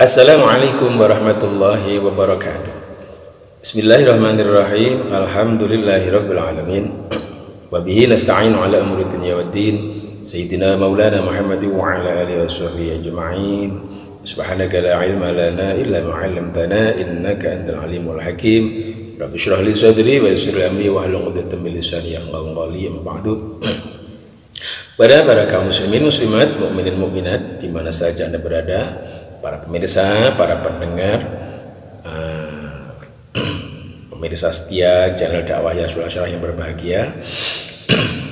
Assalamualaikum warahmatullahi wabarakatuh. Bismillahirrahmanirrahim. Alhamdulillahirabbil alamin. Wa bihi nasta'inu ala umuri dunya waddin. Sayyidina Maulana Muhammad wa ala alihi washabbihi ajma'in. Subhanaka la ilma lana illa ma 'allamtana innaka antal alimul hakim. Rabbi shrah li sadri wa yassir li amri wahlul 'uqdatam min lisani yafqahu qawli. Amma ba'du. Pada para kaum muslimin muslimat, mukminin mukminat di mana saja Anda berada, para pemirsa, para pendengar, pemirsa setia channel dakwah Yasul Asyarah yang berbahagia,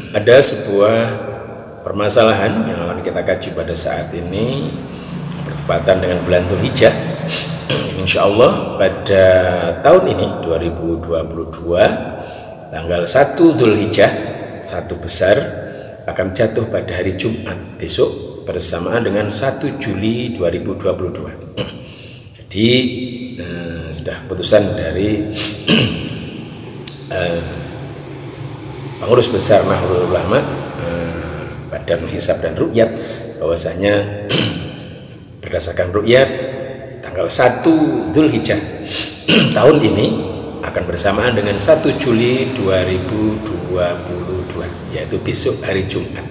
ada sebuah permasalahan yang akan kita kaji pada saat ini bertepatan dengan bulan Dzulhijjah. Insya Allah pada tahun ini 2022 tanggal 1 Dzulhijjah, satu besar, akan jatuh pada hari Jumat besok bersamaan dengan 1 Juli 2022. Jadi sudah keputusan dari pengurus besar Nahdlatul Ulama, Badan Hisab dan Ru'yat, bahwasanya berdasarkan Ru'yat tanggal 1 Dzulhijjah tahun ini akan bersamaan dengan 1 Juli 2022, yaitu besok hari Jumat.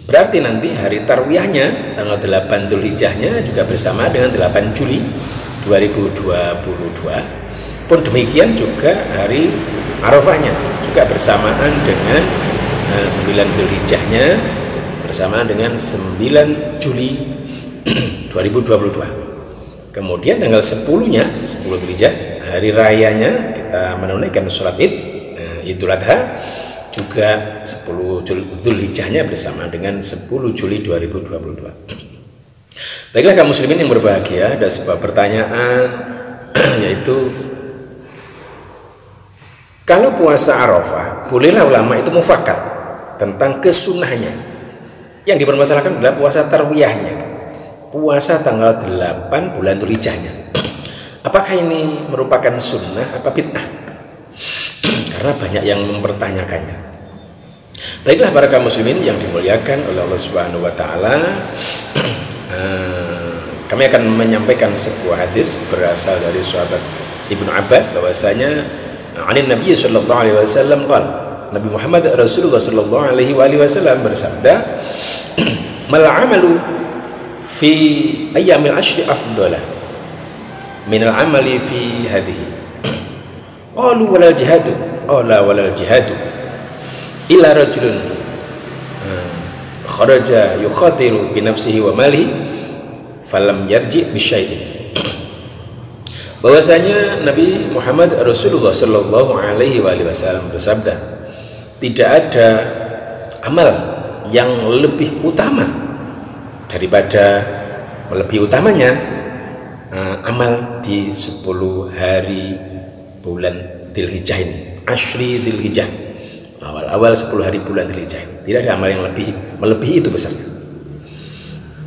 Berarti nanti hari tarwiyahnya tanggal 8 Dzulhijjahnya juga bersama dengan 8 Juli 2022. Pun demikian juga hari Arafahnya juga bersamaan dengan 9 Dzulhijjahnya bersamaan dengan 9 Juli 2022. Kemudian tanggal 10-nya 10 Dzulhijjah hari rayanya kita menunaikan sholat Idul Adha juga 10 Dzulhijjahnya bersama dengan 10 Juli 2022. Baiklah kaum muslimin yang berbahagia, ada sebuah pertanyaan yaitu kalau puasa Arafah, bolehlah ulama itu mufakat tentang kesunahnya. Yang dipermasalahkan adalah puasa tarwiyahnya, puasa tanggal 8 bulan Dzulhijjahnya. Apakah ini merupakan sunnah apa bid'ah? Karena banyak yang mempertanyakannya. Baiklah para kaum muslimin yang dimuliakan oleh Allah Subhanahu wa taala, kami akan menyampaikan sebuah hadis berasal dari sahabat Ibnu Abbas bahwasanya anin Nabi sallallahu alaihi wasallam qala, Nabi Muhammad Rasulullah sallallahu alaihi wasallam bersabda, mal amalu fi ayyamil ashri afdalah minal amali fi hadhihi. Qalu walal jihadu, qala walal jihadu illa rajulun kharaja yukhatiru bi nafsihi wa malihi falam yarji bi syai'in. Bahwasanya Nabi Muhammad Rasulullah sallallahu alaihi wasallam bersabda, tidak ada amal yang lebih utama daripada lebih utamanya amal di 10 hari bulan Dzulhijjah ini, Ashri Dzulhijjah, awal-awal 10 hari bulan Dzulhijjah ini. Tidak ada amal yang melebihi itu besarnya.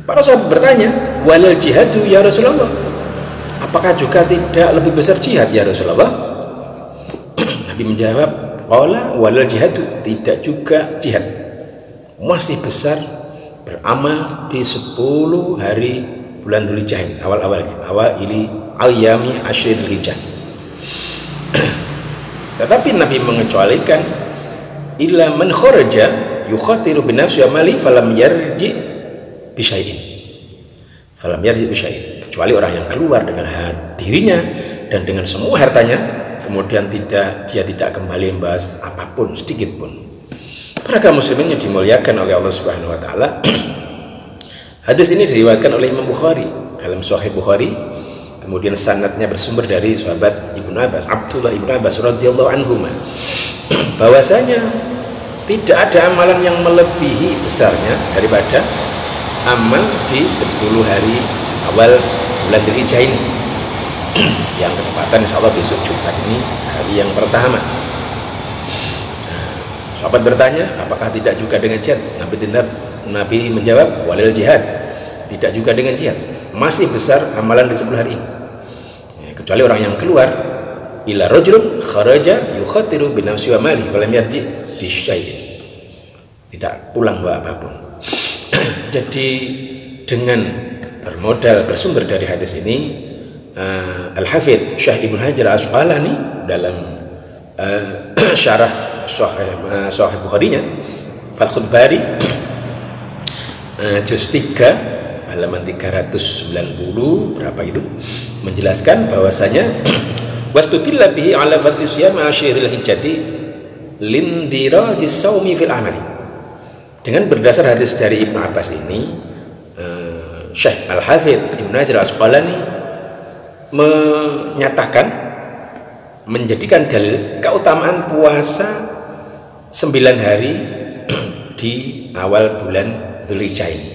Para sahabat bertanya, walal jihadu ya Rasulullah, apakah juga tidak lebih besar jihad ya Rasulullah? Nabi menjawab, qala walal jihadu, tidak juga jihad, masih besar beramal di 10 hari bulan Dzulhijjah ini, awal-awalnya, awal ili ayyami ashri Dzulhijjah. Tetapi Nabi mengecualikan illa man kharaja yukhatiru bi nafsi wa mali falam yarji bi syai'in. Falam yarji bi syai'in, kecuali orang yang keluar dengan dirinya dan dengan semua hartanya, kemudian dia tidak kembali membahas apapun sedikit pun. Para kaum muslimin yang dimuliakan oleh Allah Subhanahu wa taala, hadis ini diriwayatkan oleh Imam Bukhari dalam Sahih Bukhari. Kemudian sanadnya bersumber dari sahabat Ibnu Abbas, Abdullah Ibnu Abbas radhiyallahu anhu, bahwasanya tidak ada amalan yang melebihi besarnya daripada amal di 10 hari awal bulan Dzulhijjah ini, yang ketepatan insyaallah besok Jumat ini hari yang pertama. Sahabat bertanya, apakah tidak juga dengan jihad? Nabi menjawab, walil jihad, tidak juga dengan jihad, masih besar amalan di 10 hari ini, kecuali orang yang keluar ila rajulun kharaja yukhatiru bi nafsi wa mali falam yarji bi syai'in, tidak pulang bawa apapun. Jadi dengan bersumber dari hadis ini, Al-Hafidz Syekh Ibnu Hajar Al-Asqalani dalam syarah Sahih Bukhari-nya Fathul Bari juz 3 halaman 390 berapa itu, menjelaskan bahwasanya wastutilla bihi ala fadli siyam asyiril hijjati lindirajis saumi fil amali. Dengan berdasar hadis dari Ibnu Abbas ini, Syekh Al-Hafidz Ibnu Hajar Al-Asqalani menyatakan, menjadikan dalil keutamaan puasa 9 hari di awal bulan Dzulhijjah ini.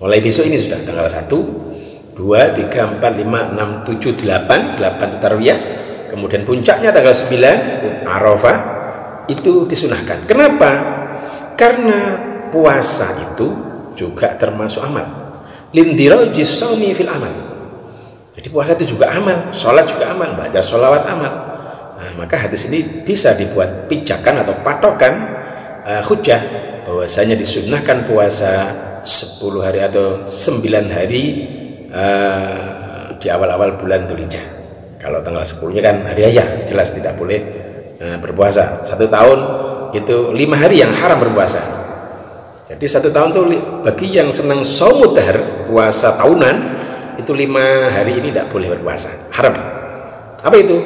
Mulai besok ini sudah tanggal 1, 2, 3, 4, 5, 6, 7, 8 itu tarwiyah. Kemudian puncaknya tanggal 9 Arafah, itu disunahkan. Kenapa? Karena puasa itu juga termasuk amal. Lindirajis shaumi fil amal. Jadi puasa itu juga amal, sholat juga amal, baca sholawat amal. Nah, maka hadis ini bisa dibuat pijakan atau patokan hujjah bahwasanya disunnahkan puasa 10 hari atau 9 hari di awal-awal bulan Dzulhijjah. Kalau tanggal 10-nya kan hari raya, jelas tidak boleh berpuasa. 1 tahun itu 5 hari yang haram berpuasa. Jadi 1 tahun itu bagi yang senang shaumud dahr, puasa tahunan, itu 5 hari ini tidak boleh berpuasa, haram. Apa itu?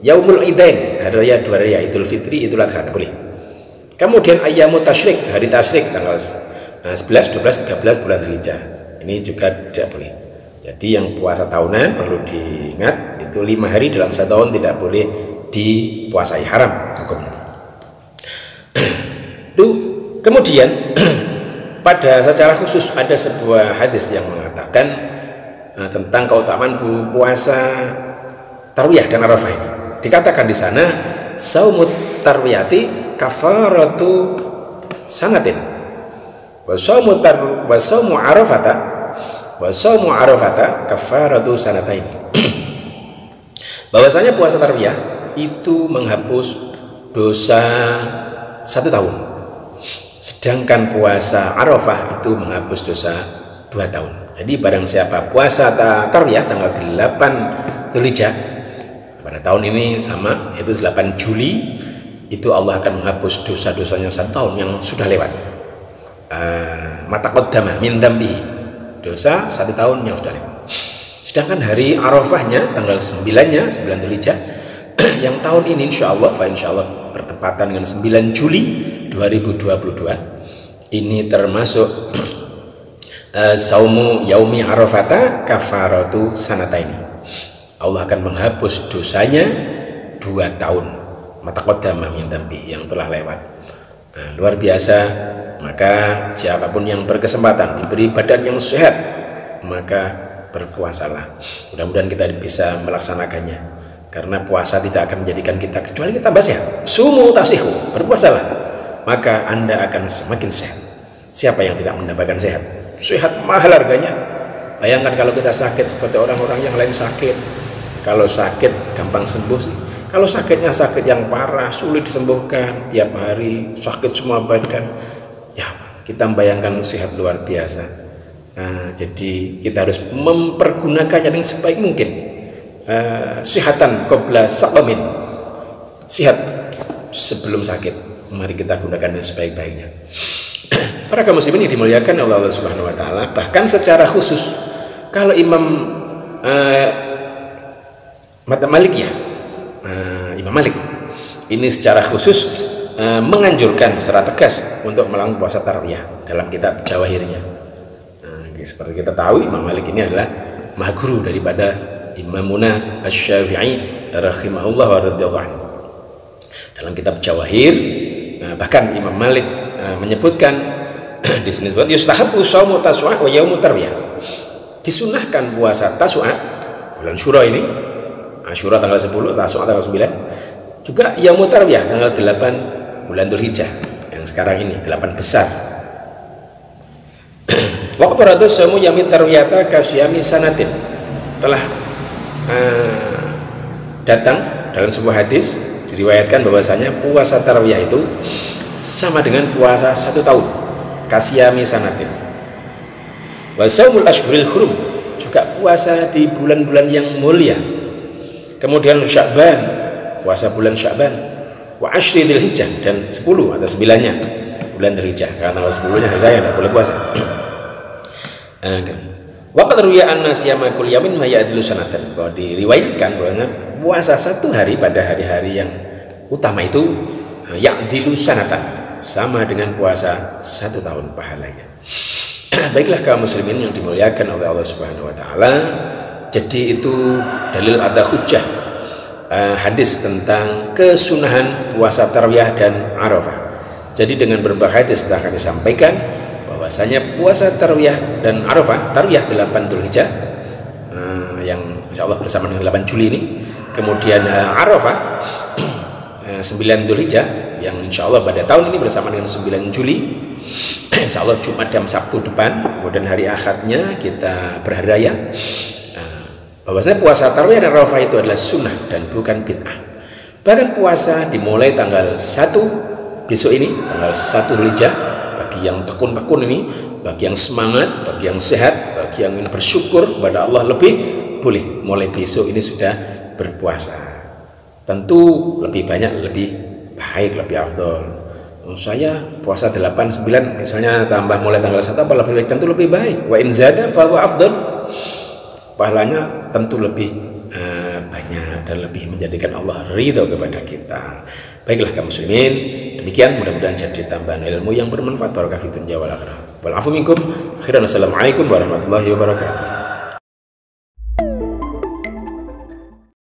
Yaumul Idain, hari raya 2 raya, Idul Fitri, Idul Adha, tidak boleh. Kemudian ayyamut tasyrik, hari tasyrik tanggal 11, 12, 13 bulan Dzulhijjah, ini juga tidak boleh. Jadi yang puasa tahunan perlu diingat, itu 5 hari dalam 1 tahun tidak boleh dipuasai, haram hukumnya. Itu kemudian pada secara khusus ada sebuah hadis yang mengatakan tentang keutamaan puasa tarwiyah dan Arafah ini. Dikatakan di sana, saumut tarwiyati kafaratu sanatin wa saumu arafata kafaratu sanatain. Bahwasanya puasa tarwiyah itu menghapus dosa 1 tahun, sedangkan puasa Arafah itu menghapus dosa 2 tahun. Jadi barang siapa puasa tarwiyah tanggal 8 Dzulhijjah pada tahun ini sama, yaitu 8 Juli, itu Allah akan menghapus dosa-dosanya 1 tahun yang sudah lewat. Mata qaddama min dambihi, dosa 1 tahun yang sudah lewat. Sedangkan hari Arafahnya tanggal 9-nya 9 Dzulhijjah yang tahun ini insyaallah bertepatan dengan 9 Juli 2022, ini termasuk saumu yaumi arafata kafaratu sanataini. Allah akan menghapus dosanya 2 tahun, mata qaddama min dambi, yang telah lewat. Luar biasa. Maka siapapun yang berkesempatan diberi badan yang sehat, maka berpuasalah. Mudah-mudahan kita bisa melaksanakannya, karena puasa tidak akan menjadikan kita kecuali kita tambah sehat. Sumu tasihu, berpuasalah, maka Anda akan semakin sehat. Siapa yang tidak mendapatkan sehat? Sehat mahal harganya. Bayangkan kalau kita sakit seperti orang-orang yang lain sakit. Kalau sakit gampang sembuh sih. Kalau sakitnya sakit yang parah, sulit disembuhkan, tiap hari sakit semua badan, ya kita membayangkan sehat luar biasa. Nah, jadi kita harus mempergunakannya dengan sebaik mungkin. Sihatan qabla saqamin, sehat sebelum sakit. Mari kita gunakan dengan sebaik-baiknya. Para kaum muslimin yang dimuliakan oleh Allah Subhanahu wa taala, bahkan secara khusus kalau Imam Malik ya, Imam Malik ini secara khusus menganjurkan secara tegas untuk melakukan puasa tarwiyah dalam kitab Jawahirnya. Seperti kita tahu, Imam Malik ini adalah mahguru daripada Imamuna Asy-Syafi'i rahimahullah wa radhiyallahu anhu. Dalam kitab Jawahir, bahkan Imam Malik menyebutkan di sini disebut yustahabbu shaumu tas'a wa yaumu tarwiyah. Disunahkan puasa Tasu'a bulan Syura ini, Asyura tanggal 10, Tasu'a tanggal 9. Juga yaumut tarwiyah tanggal 8 bulan Dzulhijjah yang sekarang ini 8 besar. Waqtu radu saumu yaumit tarwiyata kasyami sanatin, telah datang dalam sebuah hadis diriwayatkan bahwasanya puasa tarawiyah itu sama dengan puasa 1 tahun, kasyami sanatin. Wa shaumul ashhuril hurum, juga puasa di bulan-bulan yang mulia. Kemudian Sya'ban, puasa bulan Sya'ban. Wa ashri Dzulhijjah, dan 10 atau 9-nya bulan Dzulhijjah, karena tanggal 10-nya hari raya tidak boleh puasa. Wa qad ruwiya anna siyama kulli yawmin ma ya'dilu sanatan, bahwa diriwayatkan bahwa puasa satu hari pada hari-hari yang utama itu ya'dilu sanatan, sama dengan puasa 1 tahun pahalanya. Baiklah kaum muslimin yang dimuliakan oleh Allah Subhanahu wa taala, jadi itu dalil ada hujjah hadis tentang kesunahan puasa tarawih dan Arafah. Jadi dengan berbagai hadis telah kami sampaikan bahwasanya puasa tarawih dan Arafah, tarawih 8 Dzulhijjah yang insyaallah bersama dengan 8 Juli ini, kemudian Arafah 9 Dzulhijjah yang insyaallah pada tahun ini bersama dengan 9 Juli, insyaallah Jumat dan Sabtu depan, kemudian hari Ahadnya kita berhari raya. Bahwasanya puasa tarawih dan Arafah itu adalah sunnah dan bukan bid'ah. Bahkan puasa dimulai tanggal 1 besok ini, tanggal 1 Dzulhijjah, bagi yang tekun-tekun ini, bagi yang semangat, bagi yang sehat, bagi yang ingin bersyukur kepada Allah lebih, boleh mulai besok ini sudah berpuasa. Tentu lebih banyak, lebih baik, lebih afdol. Saya puasa 8, 9 misalnya, tambah mulai tanggal 1 apa lebih baik? Tentu lebih baik. Wa in zada fa huwa afdal, pahalanya tentu lebih banyak dan lebih menjadikan Allah ridho kepada kita. Baiklah kaum muslimin, demikian mudah-mudahan jadi tambahan ilmu yang bermanfaat. Barakah fid dunya wal akhirah. Wal afu minkum khairan. Assalamualaikum warahmatullahi wabarakatuh.